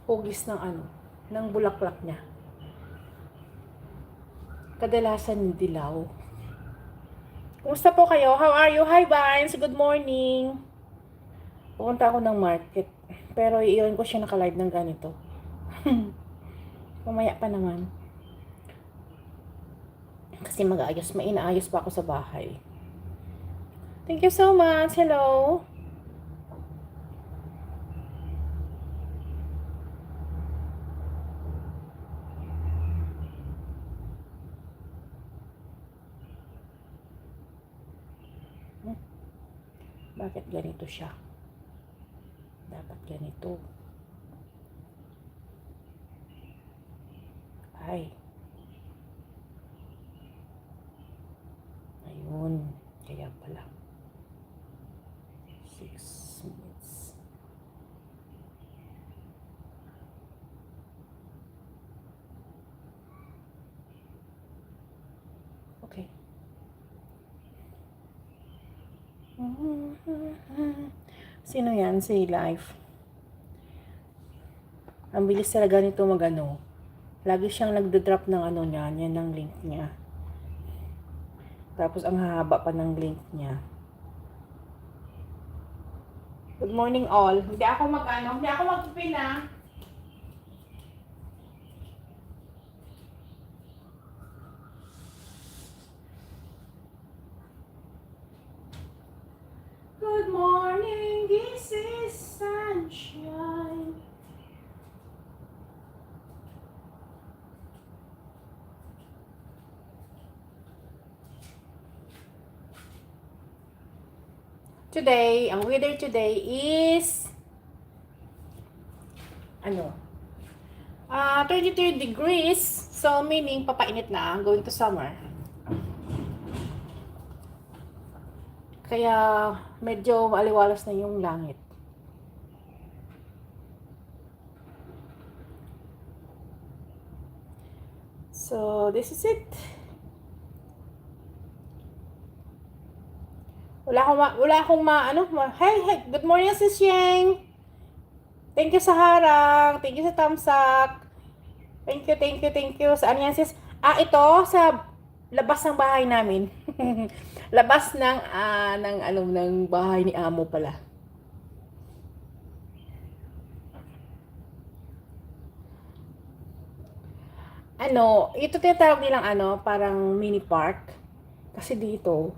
hugis ng ng bulaklak niya. Kadalasan dilaw. Kumusta po kayo? How are you? Hi, Vines! Good morning! Pupunta ako ng market. Pero iiwan ko siya naka-live ng ganito. Mamaya pa naman. Kasi mag-aayos. May inaayos pa ako sa bahay. Thank you so much. Hello! Bakit ganito siya? Dapat ganito. Ay. Ayun. Kaya pala. 6 minutes. Okay. Sino yan? Si Life. Ang bilis talaga nito mag-ano. Lagi siyang nagda-drop ng niya, yan ng link niya. Tapos ang haba pa ng link niya. Good morning all. Hindi ako hindi ako magpipina. Good morning, this is sunshine. Today, ang weather today is 33 degrees. So, meaning, papainit na. Going to summer. Kaya, medyo maaliwalas na yung langit. So, this is it. Wala akong hey, good morning, Sis Yang. Thank you sa harang. Thank you sa thumbs up. Thank you. Saan yan, sis? Ito, sa labas ng bahay namin. Labas ng bahay ni Amo pala. Ito tinatawag nilang parang mini park. Kasi dito,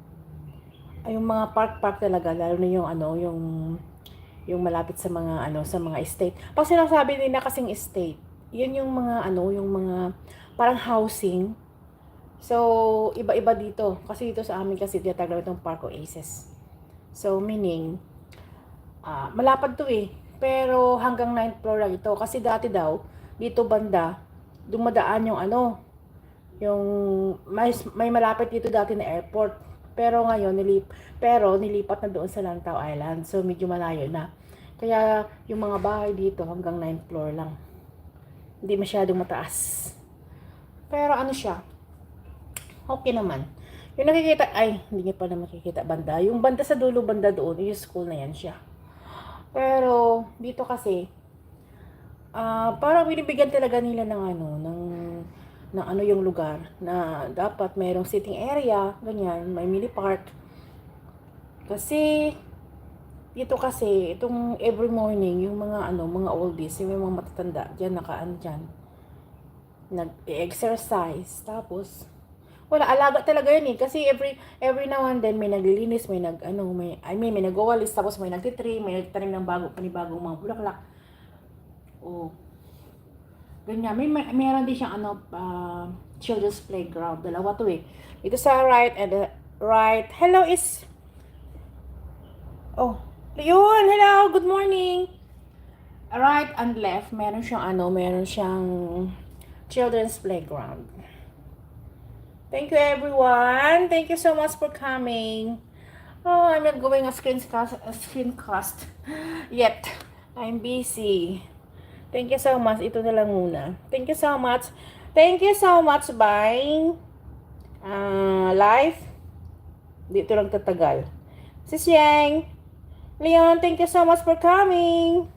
ay yung mga park talaga, lalo na yung malapit sa mga sa mga estate. Pag sinasabi nila kasing estate, yun yung mga yung mga parang housing. So, iba-iba dito. Kasi dito sa amin kasi tinatawag itong Park Oasis. So, meaning, malapad to eh. Pero hanggang 9th floor lang ito. Kasi dati daw, dito banda, dumadaan yung may malapit dito dati na airport. Pero ngayon, nilipat na doon sa Lantau Island. So, medyo malayo na. Kaya, yung mga bahay dito hanggang 9th floor lang. Hindi masyadong mataas. Pero siya, okay naman. Yung nakikita, hindi niya pa na makikita banda. Yung banda sa dulo, banda doon, yung school na yan siya. Pero, dito kasi, parang binibigyan talaga nila ng yung lugar na dapat mayroong sitting area, ganyan, may mini park. Kasi dito kasi itong every morning yung mga mga oldies, yung mga matatanda diyan diyan nag-exercise, tapos wala, alaga talaga yun eh, kasi every now and then may naglilinis, may may nagwawalis, tapos may nagtitrim, may nagtanim ng panibagong mga bulaklak. Ganyan. Meron din siyang children's playground. Dalawa to eh. Ito sa right and the right. Hello is... Yun! Hello! Good morning! Right and left, meron siyang children's playground. Thank you everyone. Thank you so much for coming. I'm not going a screencast yet. I'm busy. Thank you so much. Ito na lang muna. Thank you so much. Thank you so much, bye. Live. Dito lang tatagal. Sis Yang. Leon, thank you so much for coming.